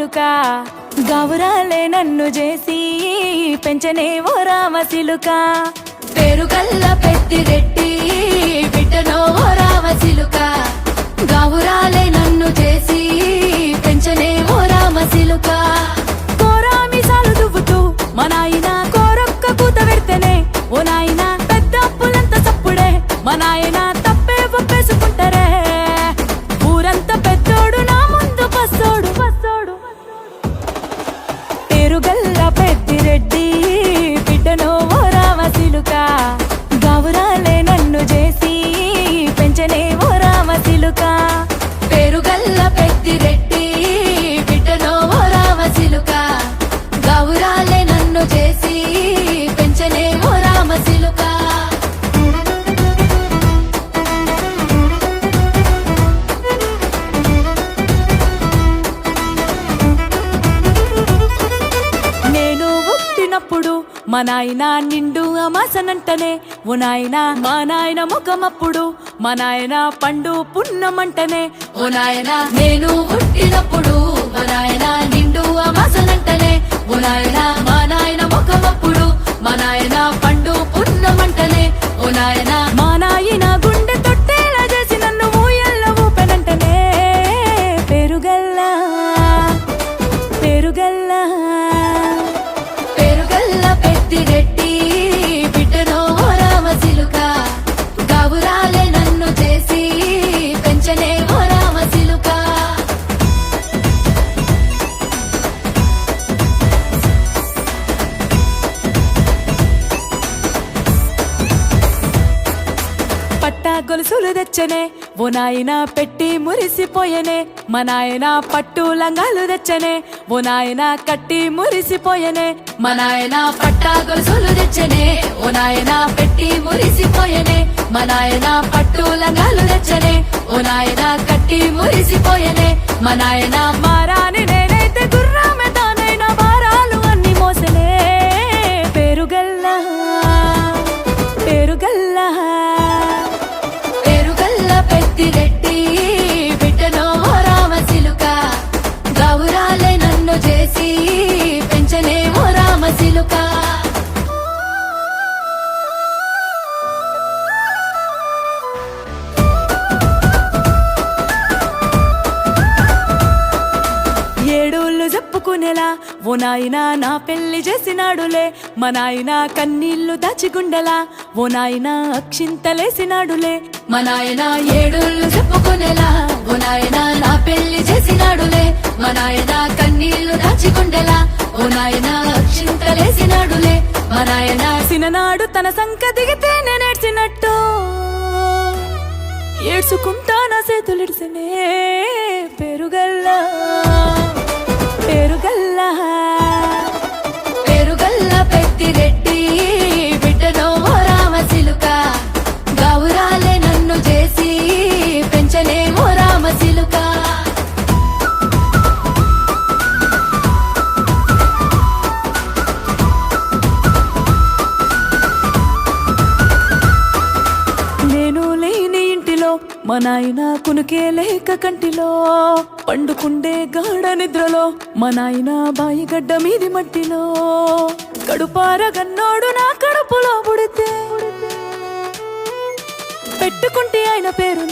సిలుక గౌరాలే నన్ను చేసి పెంచనే ఓ రామ సిలుక పేరుగల్ల పెద్దిరెడ్డి బిడ్డనో ఓ రామ సిలుక గౌరాలే నన్ను చేసి పెంచనే ఓ రామ సిలుక కోరామిసాలు దువ్వుతూ మా నాయన కోరొక్క కూత పెడితేనే ఓ నాయన పెద్ద అప్పులంత సప్పుడే మా నాయన తప్పే ఒప్పేసుకుంటారే ఊరంతా పెద్దోడు నా ముందు పస్సోడు పస్సోడు పేరుగల్ల పెద్దిరెడ్డి బిడ్డనో ఓ రామ సిలుక గౌరాలే నన్ను చేసి పెంచనే ఓ రామ సిలుక పేరుగల్ల పెద్దిరెడ్డి బిడ్డనో ఓ రామ సిలుక గౌరాలే నన్ను చేసి పెంచనే ఓ రామ సిలుక నేను పుట్టినప్పుడు మా నాయన నిండు అమాసనంటనే ఓ నాయన మా నాయన ముఖమప్పుడు మా నాయన పండు పున్నమంటనే ఓ నాయన నేను పుట్టినప్పుడు మా నాయన నిండు అమాసనంటనే ఓ నాయన మా నాయన ముఖమప్పుడు మా నాయన పండు పున్నమంటనే ఓ నాయన మా నాయన గుండె తొట్టేలా చేసి నన్ను ఊయల్ల ఊపెనంటనే పేరుగల్లా పేరుగల్లా పేరుగల్ల పెద్దిరెడ్డి బిడ్డనో ఓ రామ సిలుక గౌరాలే నన్ను చేసి పెంచనే ఓ రామ సిలుక పట్టా గొలుసులు తెచ్చనే ఓ నాయన పెట్టి మురిసిపోయనే మా నాయన పట్టు లంగాలు తెచ్చనే ఓ నాయన కట్టి మురిసిపోయనే మా నాయన పట్టా గొలుసులు తెచ్చనే ఓ నాయన పెట్టి మురిసిపోయనే మా నాయన పట్టు లంగాలు తెచ్చనే ఓ నాయన కట్టి మురిసిపోయనే మా నాయన మారాని నేనైతే గుర్రామె తానైనా భారాలు అన్ని మోసనే పేరుగల్లా పేరుగల్లా పేరుగల్ల పెద్దిరెడ్డి బిడ్డనో ఓ రామ సిలుక గౌరాలే నన్ను చేసి పెంచనే ఓ రామ సిలుక ఏడోళ్ళు చెప్పుకునేలా ఓ నాయన నా పెళ్లి చేసినాడులే మా నాయన కన్నీళ్లు దాచిగుండెలా ఓ నాయన అక్షింతలేసినాడులే మా నాయన ఏడోళ్ళు చెప్పుకునేలా ఓ నాయన నా పెళ్లి చేసినాడులే మా నాయన కన్నీళ్లు దాచిగుండెలా ఓ నాయన అక్షింతలేసినాడులే మా నాయన సిననాడు తన సంక దిగితే నేనేడ్చినట్టు ఏడ్చుకుంటా నా చేతులిడిసినే పేరుగల్లా పేరుగల్లా పేరుగల్ల పెద్దిరెడ్డి బిడ్డనో ఓ రామ సిలుక గౌరాలే నన్ను చేసి పెంచనే ఓ రామ సిలుక నేను లేని ఇంటిలో మా నాయన కునుకే లేక కంటిలో పండుకుండే గాఢ నిద్రలో మా నాయన బాయిగడ్డ మీది మట్టిలో కడుపారగన్నోడు నా కడుపులో పుడితే పెట్టుకుంటే ఆయన పేరు